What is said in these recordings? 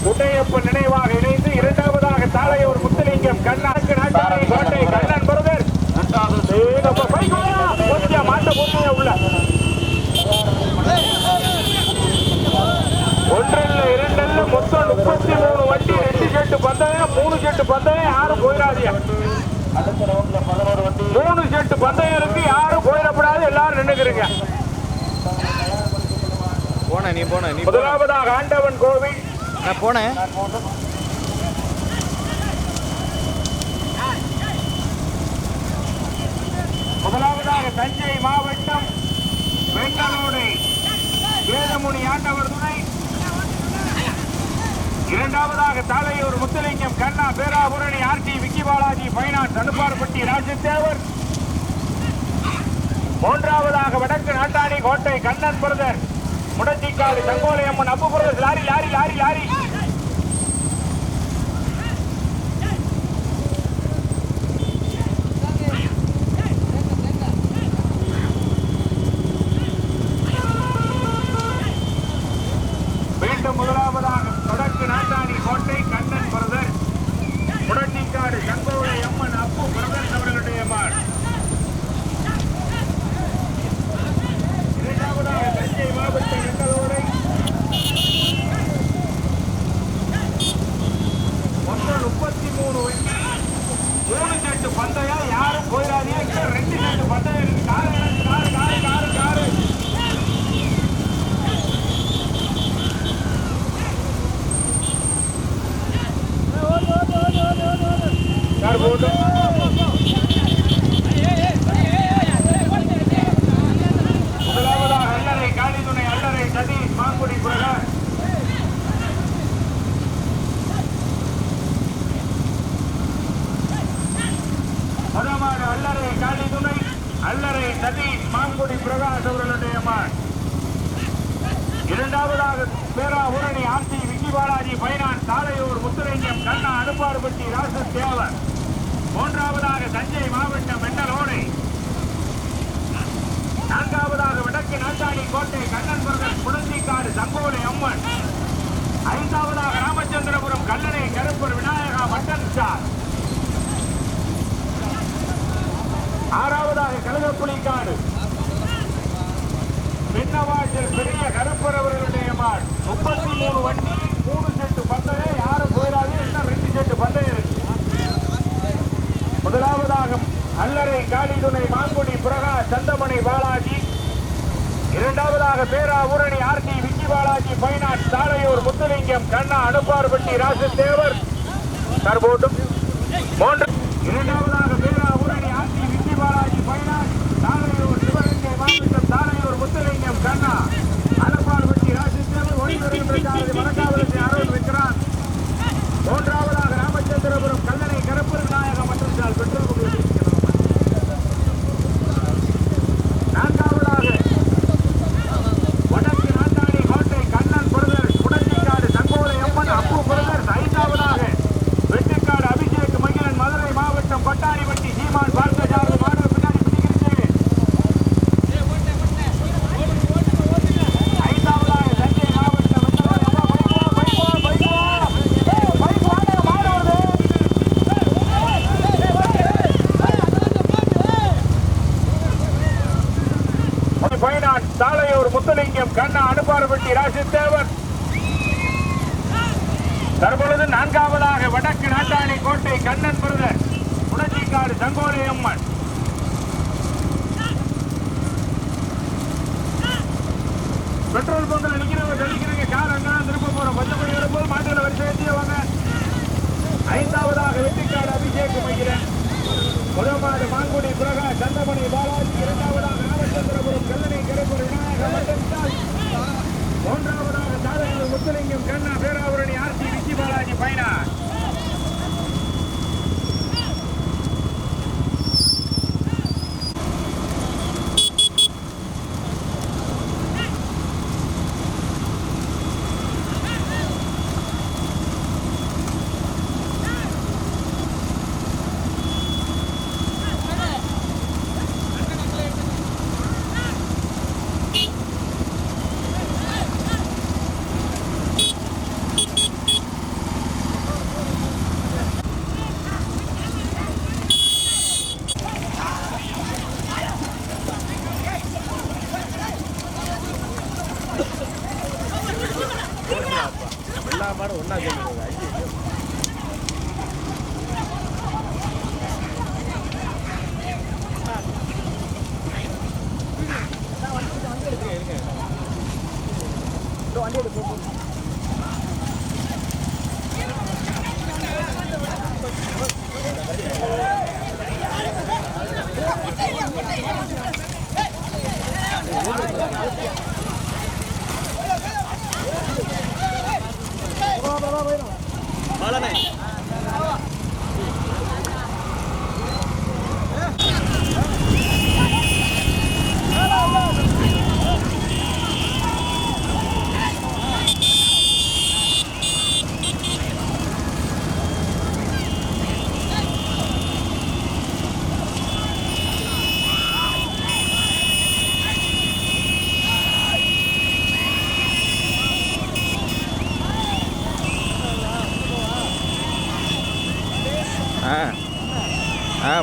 குட்டையப்பன் நினைவாக இணைந்து இரண்டாவதாக தாளையூர் முத்துலிங்கம் கண்ணனுக்கு நாட்டாரை கோட்டை கண்ணன் பிரதர் கொஞ்சம் மாட்ட பூமியா உள்ள ஒன்றல்ல இரண்டல்ல மொத்தம் 33 வண்டி 2 செட்டு பந்தயம் 3 செட்டு பந்தயம் யாரும் போயிடாதியா 3 செட்டு பந்தயம் இருக்கு யாரும் போயிடப்படாது எல்லாரும் நின்னுக்கிறீங்க போன நீ போன நீ முதலாவதாக ஆண்டவன் கோவில் நான் போனேன் முதலாவதாக தஞ்சை மாவட்டம் வெங்கலோடு வேதமுனி ஆண்டவர் துணை இரண்டாவதாக Thalaiyur Muthulingam Kanna Perapurani RD Vicky Balaji finance Anupparpatti Rajadevar மூன்றாவதாக வடக்கு Nattani Kottai Kannan brother Mudachikadu Sangolaiyamman Appu brother lorry lorry lorry lorry மீண்டும் முதலாவதாக வடக்கு நாட்டாணி கோட்டை கண்ணன் பிரதர் முடச்சிக்காடு சங்கோலையம்மன் அப்பு பிரதர் அவர்களுடைய மாடு இரண்டாவதாக தஞ்சை மாவட்ட எங்களோடு மொத்தம் 33 வண்டி 3 செட்டு பந்தயம் யாரும் போயிடாதீங்க 2 செட்டு பந்தயம் இருக்கு car car car car car போட்டு முதலாவதாக அல்லறை காளிதுணை அல்லறை சதீஷ் மாங்குடி பிரகாஷ் முதமாடு அல்லறை காளிதுணை அல்லறை சதீஷ் மாங்குடி பிரகாஷ் அவர்களுடைய மான் இரண்டாவதாக பேராபுரணி ஆர்சி விக்கி பாலாஜி பைனான்ஸ் தாளையூர் முத்துலிங்கம் கண்ணா அனுப்பார்பட்டி ராசு தேவர் மூன்றாவதாக தஞ்சை மாவட்டம் வெண்டலோடை நான்காவதாக வடக்கு நாட்டாணி கோட்டை கண்ணன் பிரதர் குடஞ்சிக்காடு சங்கோலை அம்மன் ஐந்தாவதாக ராமச்சந்திரபுரம் கல்லணை கருப்பர் விநாயகா மட்டன் ஸ்டார் ஆறாவதாக கழுதப்புலிக்காடு பின்னவாசல் பெரிய கருப்பர் அவர்களுடைய மாடு 33 வண்டி 3 செட்டு பந்தயம் யாரும் போயிடாது இன்னும் 2 செட்டு பந்தயம் இருக்கு முதலாவதாக அல்லறை காளிதுணை மாங்குடி பிரகாஷ் சந்தமணி பாலாஜி இரண்டாவதாக பேராபுரணி RD Vicky Balaji finance தாளையூர் Muthulingam கண்ணா அனுப்பார்பட்டி ராசதேவர் தற்போட்டும் இரண்டாவதாக பேராபுரணி RD Vicky Balaji finance தாளையூர் Sivaganga மாவட்டம் தாளையூர் முத்துலிங்கம் கண்ணா அனுப்பார்பட்டி ராசதேவர் ஒளிபெறும் பிரச்சாரத்தை வடக்காவலத்தை அருள் வைக்கிறார் மூன்றாவதாக ராமச்சந்திரபுரம் கல்லணை கருப்பர் விநாயக மற்றும் பெற்றோர் நான்காவதாக வடக்கு நாட்டாணி கோட்டை கண்ணன் பிரதர் குடஞ்சிக்காடு சங்கோலை அம்மன் அப்பு பிரதர் ஐந்தாவதாக வெட்டுக்காடு அபிஷேக் மகிழன் மதுரை மாவட்டம் பட்டாரிவட்டி சீமான் பார்த்தஜாரு மாடு பின்னாடி பிடிக்கிறது ஐந்தாவதாக தஞ்சை மாவட்டம் பைனான்ஸ் தாளையூர் முத்துலிங்கம் கண்ணா அனுப்பார்பட்டி ராஜதேவர் தற்பொழுது நான்காவதாக வடக்கு நாட்டாணி கோட்டை கண்ணன் பிரதர் குடஞ்சிக்காடு சங்கோலை அம்மன் பெட்ரோல் பங்கில் நிக்கிறவங்க தெளிக்கிறீங்க கார் அங்கெல்லாம் திரும்ப போறோம் கொஞ்சம் மணி வரும்போது மாட்டுகளை வரிசை ஏற்றியவாங்க ஐந்தாவதாக வெட்டிக்காடு அபிஷேக் மகிழன் முதமாடு மாங்குடி பிரகாஷ் சந்தமணி பாலாஜி இரண்டாவதாக ராமச்சந்திரபுரம் கல்லணை கருப்பர் விநாயக மட்டன் ஸ்டார் மூன்றாவதாக தாளையூர் முத்துலிங்கம் கண்ணா பேராபுரணி ஆர்சி விக்கி பாலாஜி பைனான்ஸ்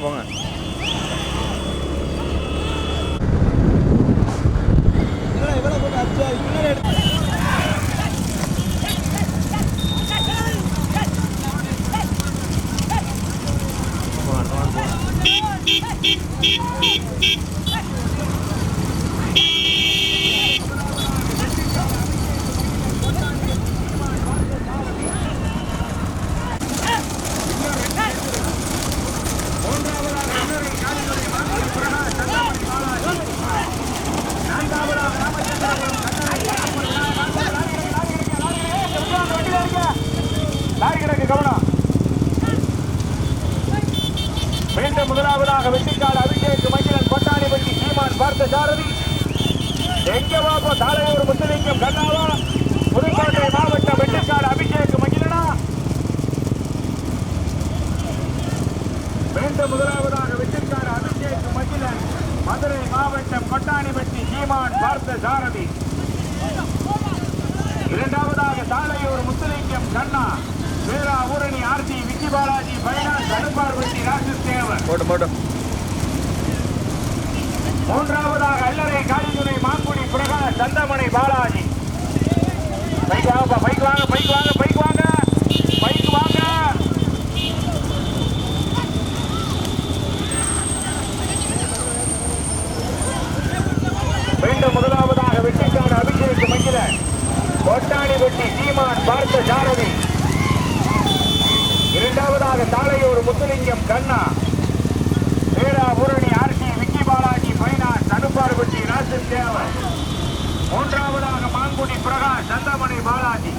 போங்க. மீண்டும் முதலாவதாக வெட்டிக்காடு அபிஷேக் மகிழன் கொட்டாணிப்பட்டி சீமான் பார்த்த சாரதி எங்கவாப்போ தாளையூர் முத்துலிங்கம் கண்ணாவா புதுக்கோட்டை மாவட்டம் வெட்டிக்காடு அபிஷேக் மகிழனா மீண்டும் முதலாவதாக வெட்டிக்காடு அபிஷேக் மகிழன் மதுரை மாவட்டம் கொட்டாணிப்பட்டி சீமான் பார்த்த சாரதி இரண்டாவதாக தாளையூர் முத்துலிங்கம் கண்ணா வேரா ஊரணி ஆர்த்தி விக்கி பாலாஜி பைனான்ஸ் அடுப்பார்பட்டி ராஜேவன் போட்டு மூன்றாவதாக அல்லறை காளிதுரை மாங்குடி பிரகாஷ் சந்தமணி பாலாஜி பைக் வாங்க பைக் வாங்க பைக் வாங்க பைக் வாங்க பைக் வாங்க மீண்டும் முதலாவதாக வெட்டிக்காடு அபிஷேக் மகிழன் கொட்டாணிப்பட்டி சீமான் பார்த்த சாரதி இரண்டாவதாக Thalaiyur Muthulingam Kanna Vera Oorani RD Vicky Balaji finance Aduppaarpatti Rajevan மூன்றாவதாக மாங்குடி பிரகாஷ் சந்தமணி பாலாஜி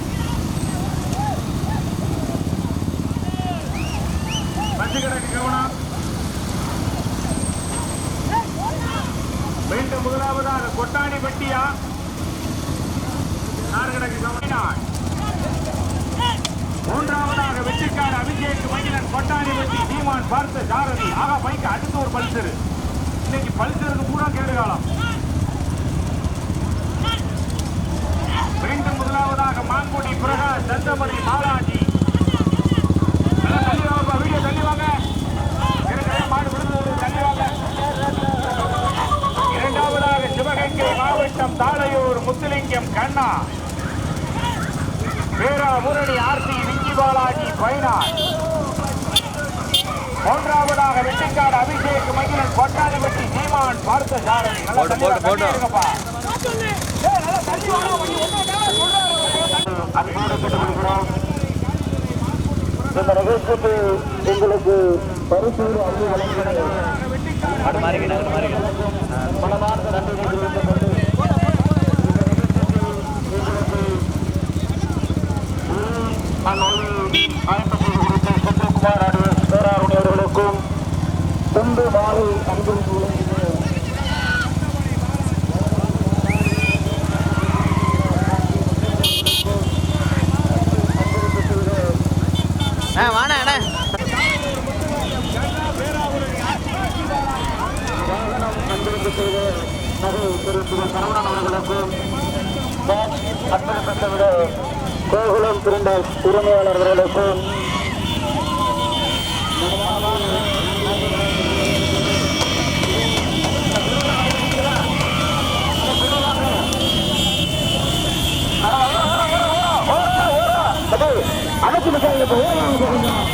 பஞ்சுகிடக்கு கவனம் மீண்டும் முதலாவதாக கொட்டாணிப்பட்டியா நார்கிடக்கு கவனினார் மூன்றாவதாக வெற்றிக்காடு அபிஷேக் மகிழன் கொட்டாணிப்பட்டி சீமான் பார்த்த சாரதி ஆகா பைக் அடுத்து ஒரு பல்சரு இன்னைக்கு பல்சருக்கு பூரா கேடுகாலம் மீண்டும் முதலாவதாக மாங்குடி பிரகாஷ் சந்தமணி பாலாஜி தள்ளி வாங்க வீடியோ தள்ளி வாங்க மாடு விடுதல் தள்ளி வாங்க இரண்டாவதாக சிவகங்கை மாவட்டம் தாளையூர் முத்துலிங்கம் கண்ணா வேரா ஊரணி ஆர்த்தி விக்கி பாலாஜி பைனான்ஸ் மூன்றாவதாக வெட்டிக்காடு அபிஷேக் மகிழன் கொட்டாணிப்பட்டி சீமான் பார்த்த சாரதி இந்த நிகழ்ச்சிக்கு எங்களுக்கு பரிசு அள்ளி வழங்குகிறது மனமார்ந்த நன்றிகளை தெரிவித்துக் கொண்டு சத்யகுமார் அவர்களுக்கும் தொண்டு மாலை அன்பு வாண்ணே அண்ணே சரவணன் அவர்களுக்கும் கோகுலம் திருண்ட உரிமையாளர்களுக்கும் அனைத்து மக்கள் போகலாம்.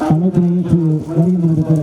அனைத்து நிகழ்ச்சி வருகின்றது